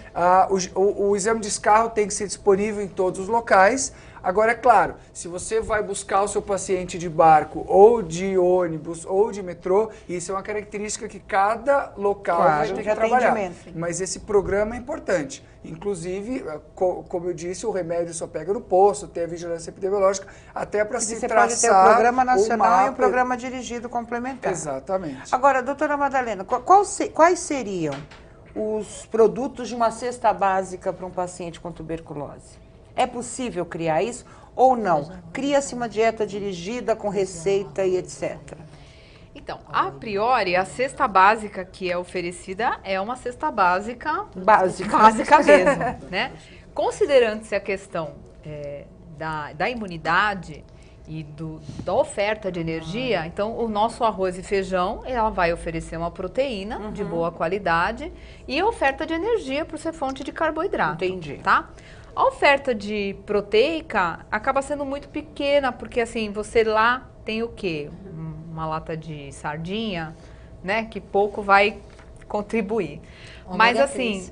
o exame de escarro tem que ser disponível em todos os locais. Agora, é claro, se você vai buscar o seu paciente de barco, ou de ônibus, ou de metrô, isso é uma característica que cada local vai ter que trabalhar. atendimento. Mas esse programa é importante. Inclusive, como eu disse, o remédio só pega no posto, tem a vigilância epidemiológica, até para se Você traçar pode ter um programa nacional e um mapa. programa dirigido complementar. Exatamente. Agora, doutora Madalena, quais seriam os produtos de uma cesta básica para um paciente com tuberculose? É possível criar isso ou não? Cria-se uma dieta dirigida com receita e etc. Então, a priori, a cesta básica que é oferecida é uma cesta básica Básica. básica mesmo, né? considerando-se a questão da imunidade e da oferta de energia, então o nosso arroz e feijão, ela vai oferecer uma proteína de boa qualidade e a oferta de energia por ser fonte de carboidrato. Entendi. Tá? A oferta de proteica acaba sendo muito pequena, porque assim, você lá tem o quê? Uma lata de sardinha, né? Que pouco vai contribuir. Mas assim,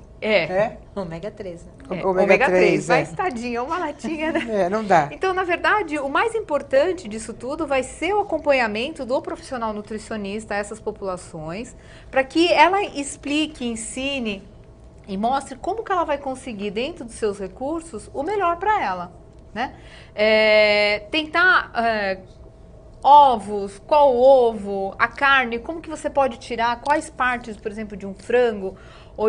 Ômega 3, né? ômega 3, vai tadinha, uma latinha, né? Não dá. Então, na verdade, o mais importante disso tudo vai ser o acompanhamento do profissional nutricionista a essas populações, para que ela explique, ensine e mostre como que ela vai conseguir, dentro dos seus recursos, o melhor para ela, né? Tentar ovos, qual ovo, a carne, como que você pode tirar, quais partes, por exemplo, de um frango, ou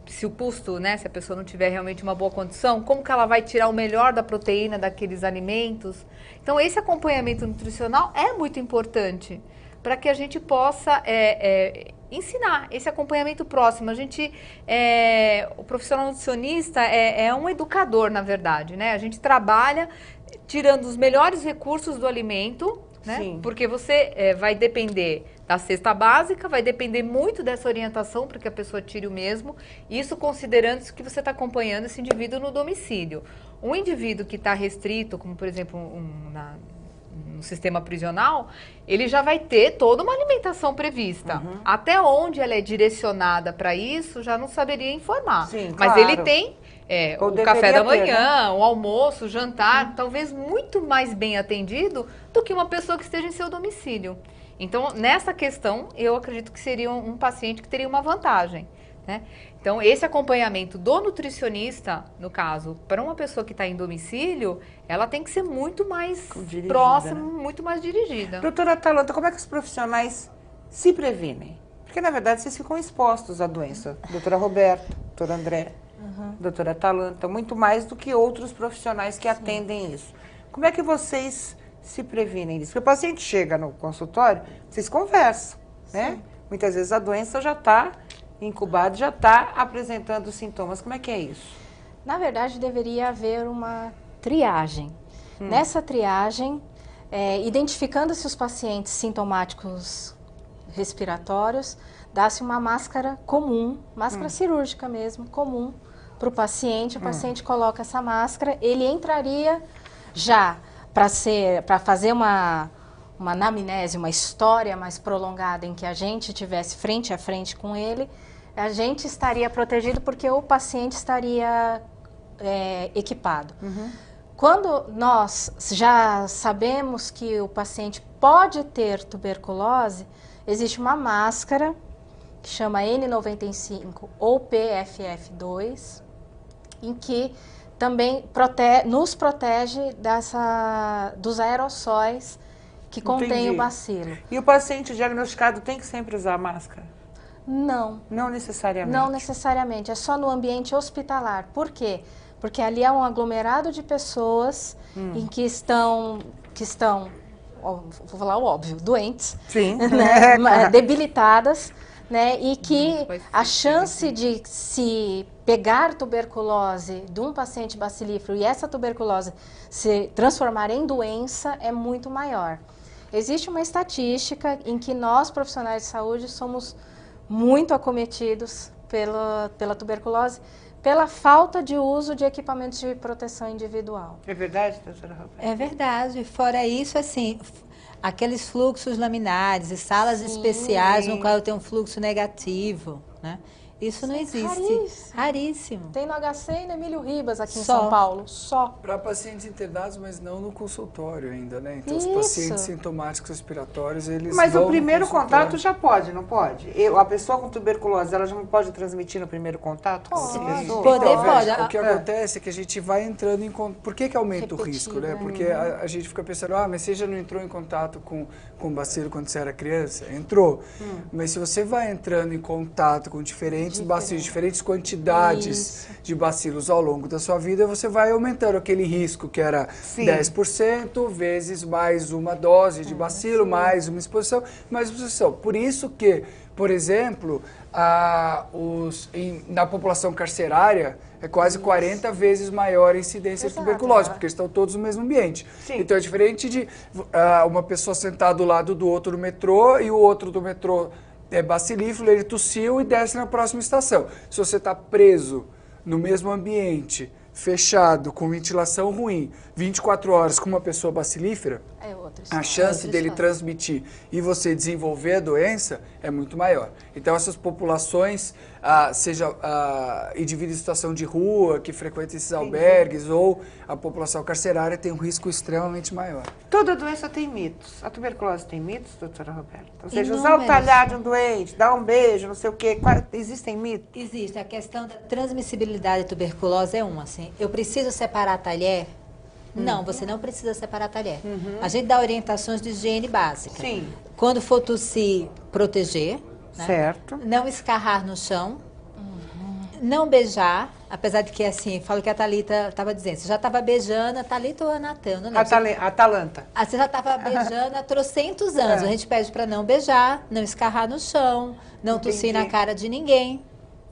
se o custo, né, se a pessoa não tiver realmente uma boa condição, como que ela vai tirar o melhor da proteína daqueles alimentos. Então, esse acompanhamento nutricional é muito importante para que a gente possa ensinar esse acompanhamento próximo. O profissional nutricionista é um educador, na verdade, né? A gente trabalha tirando os melhores recursos do alimento, né? Sim. Porque você vai depender da cesta básica, vai depender muito dessa orientação para que a pessoa tire o mesmo, isso considerando que você está acompanhando esse indivíduo no domicílio. Um indivíduo que está restrito, como por exemplo no sistema prisional, ele já vai ter toda uma alimentação prevista. Até onde ela é direcionada para isso, já não saberia informar. Sim, mas claro. ele tem Ou o café da deveria ter, manhã, o almoço, o jantar, talvez muito mais bem atendido do que uma pessoa que esteja em seu domicílio. Então, nessa questão, eu acredito que seria um paciente que teria uma vantagem, né? Então, esse acompanhamento do nutricionista, no caso, para uma pessoa que está em domicílio, ela tem que ser muito mais Dirigida, próxima, né? muito mais dirigida. Doutora Atalanta, como é que os profissionais se previnem? Porque, na verdade, vocês ficam expostos à doença. Doutora Roberta, doutora André, doutora Atalanta, muito mais do que outros profissionais que atendem isso. Como é que vocês se previnem disso? Porque o paciente chega no consultório, vocês conversam, né? Muitas vezes a doença já está incubada, já está apresentando sintomas. Como é que é isso? Na verdade, deveria haver uma triagem. Nessa triagem, identificando-se os pacientes sintomáticos respiratórios, dá-se uma máscara comum, máscara cirúrgica mesmo, comum, para o paciente coloca essa máscara, ele entraria já para fazer uma anamnese, uma história mais prolongada em que a gente estivesse frente a frente com ele, a gente estaria protegido porque o paciente estaria equipado. Quando nós já sabemos que o paciente pode ter tuberculose, existe uma máscara que chama N95 ou PFF2, em que também nos protege dos aerossóis que contêm o bacilo. E o paciente diagnosticado tem que sempre usar máscara? Não. Não necessariamente? Não necessariamente, é só no ambiente hospitalar. Por quê? Porque ali é um aglomerado de pessoas em que estão, vou falar o óbvio, doentes, Sim. né, debilitadas, né, e que a chance de se pegar tuberculose de um paciente bacilífero e essa tuberculose se transformar em doença é muito maior. Existe uma estatística em que nós, profissionais de saúde, somos muito acometidos pela tuberculose, pela falta de uso de equipamentos de proteção individual. É verdade, doutora Roberta? É verdade. Fora isso, assim, aqueles fluxos laminares e salas especiais no qual eu tenho um fluxo negativo, né? Isso não existe. Raríssimo. Raríssimo. Tem no HC e no Emílio Ribas aqui em Só. São Paulo, só. Para pacientes internados, mas não no consultório ainda, né? Então, Isso. os pacientes sintomáticos respiratórios, eles Mas vão o no primeiro consultório. contato já pode, não pode? A pessoa com tuberculose, ela já não pode transmitir no primeiro contato? com essa Pode. pessoa? Poder Então, pode. veja, o que acontece é que a gente vai entrando em contato. Por que aumenta o Repetido, risco, né? Porque a gente fica pensando, mas você já não entrou em contato com o bacilo quando você era criança? Entrou. Mas se você vai entrando em contato com diferentes bacilos, diferentes quantidades de bacilos ao longo da sua vida, você vai aumentando aquele risco que era 10% vezes mais uma dose de bacilo, mais uma exposição, mais uma exposição. Por isso que, por exemplo, na população carcerária, é quase 40 vezes maior a incidência de tuberculose, porque estão todos no mesmo ambiente. Sim. Então é diferente de uma pessoa sentar do lado do outro no metrô e o outro do metrô é bacilífero, ele tossiu e desce na próxima estação. Se você está preso no mesmo ambiente, fechado, com ventilação ruim, 24 horas com uma pessoa bacilífera, a chance dele transmitir e você desenvolver a doença é muito maior. Então essas populações, seja indivíduos em situação de rua, que frequentam esses albergues, ou a população carcerária, tem um risco extremamente maior. Toda doença tem mitos. A tuberculose tem mitos, doutora Roberta? Ou seja, Inúmeros. usar o talhar de um doente, dar um beijo, não sei o quê. Existem mitos? Existe. A questão da transmissibilidade da tuberculose é uma, assim. Eu preciso separar talher? Não, você não precisa separar talher. A gente dá orientações de higiene básica. Sim. Quando for tossir, proteger. Né? Certo. Não escarrar no chão. Não beijar, apesar de que, assim, falo que a Thalita estava dizendo, você já estava beijando, a Thalita ou a Natan, não lembro. Atalanta. Você já estava beijando há trocentos anos. A gente pede para não beijar, não escarrar no chão, não tossir na cara de ninguém.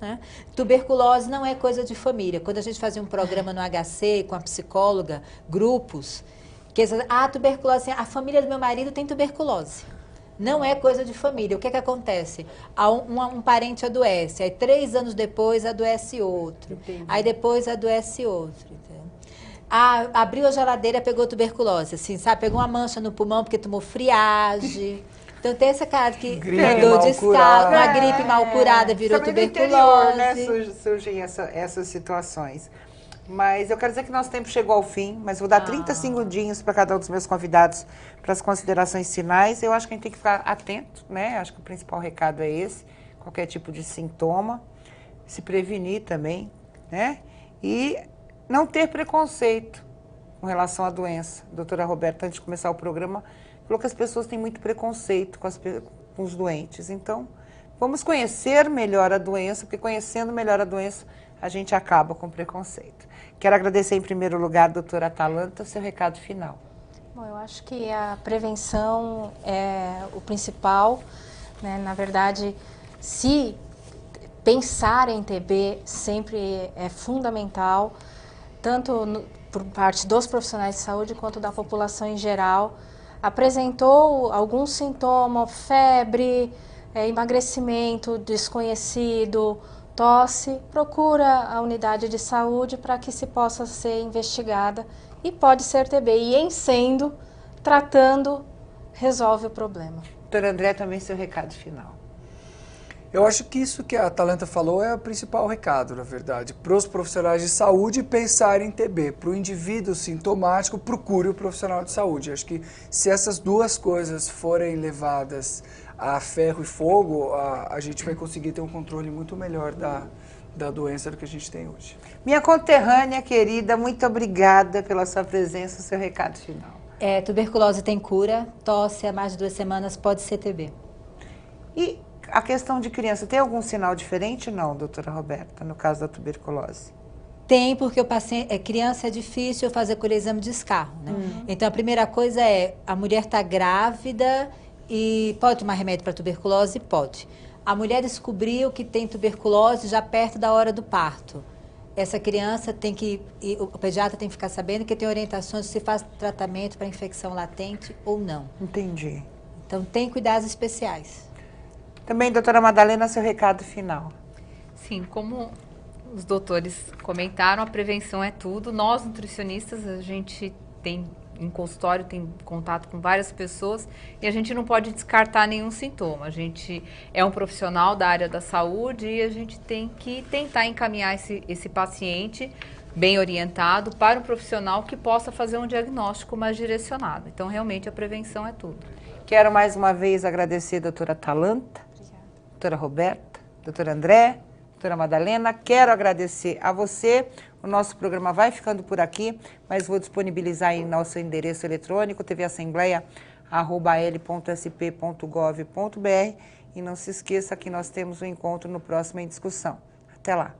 Né? Tuberculose não é coisa de família. Quando a gente fazia um programa no HC com a psicóloga, grupos, que tuberculose, a família do meu marido tem tuberculose. Não é coisa de família. O que acontece? Um parente adoece, aí 3 anos depois adoece outro, aí depois adoece outro. Entendeu? Abriu a geladeira, pegou tuberculose, assim, sabe? Pegou uma mancha no pulmão porque tomou friagem. Então tem essa cara que dor de escala, uma gripe mal curada virou tuberculose. Interior, né, surgem essas situações. Mas eu quero dizer que nosso tempo chegou ao fim, mas vou dar 30 segundinhos para cada um dos meus convidados para as considerações finais. Eu acho que a gente tem que ficar atento, né? Acho que o principal recado é esse, qualquer tipo de sintoma, se prevenir também, né? E não ter preconceito com relação à doença. A doutora Roberta, antes de começar o programa, falou que as pessoas têm muito preconceito com os doentes. Então, vamos conhecer melhor a doença, porque conhecendo melhor a doença, a gente acaba com preconceito. Quero agradecer em primeiro lugar a doutora Atalanta, seu recado final. Bom, eu acho que a prevenção é o principal, né? Na verdade, se pensar em TB sempre é fundamental, tanto por parte dos profissionais de saúde quanto da população em geral. Apresentou algum sintoma, febre, emagrecimento desconhecido, tosse, procura a unidade de saúde para que se possa ser investigada e pode ser TB. E em sendo, tratando, resolve o problema. Doutor André, também seu recado final. Eu acho que isso que a Atalanta falou é o principal recado, na verdade. Para os profissionais de saúde pensarem em TB. Para o indivíduo sintomático, procure o profissional de saúde. Acho que se essas duas coisas forem levadas a ferro e fogo, a gente vai conseguir ter um controle muito melhor da doença do que a gente tem hoje. Minha conterrânea querida, muito obrigada pela sua presença, seu recado final. Tuberculose tem cura, tosse há mais de 2 semanas pode ser TB. E a questão de criança, tem algum sinal diferente? Não, doutora Roberta, no caso da tuberculose? Tem, porque o paciente, criança é difícil fazer aquele exame de escarro, né? Então a primeira coisa é, a mulher está grávida e pode tomar remédio para tuberculose? Pode. A mulher descobriu que tem tuberculose já perto da hora do parto. Essa criança o pediatra tem que ficar sabendo que tem orientações se faz tratamento para infecção latente ou não. Entendi. Então tem cuidados especiais. Também, doutora Madalena, seu recado final. Sim, como os doutores comentaram, a prevenção é tudo. Nós, nutricionistas, a gente tem em consultório, tem contato com várias pessoas e a gente não pode descartar nenhum sintoma. A gente é um profissional da área da saúde e a gente tem que tentar encaminhar esse paciente bem orientado para um profissional que possa fazer um diagnóstico mais direcionado. Então, realmente, a prevenção é tudo. Quero mais uma vez agradecer a doutora Atalanta, doutora Roberta, doutora André, doutora Madalena. Quero agradecer a você. O nosso programa vai ficando por aqui, mas vou disponibilizar em nosso endereço eletrônico, tvassembleia@al.sp.gov.br. E não se esqueça que nós temos um encontro no próximo Em Discussão. Até lá.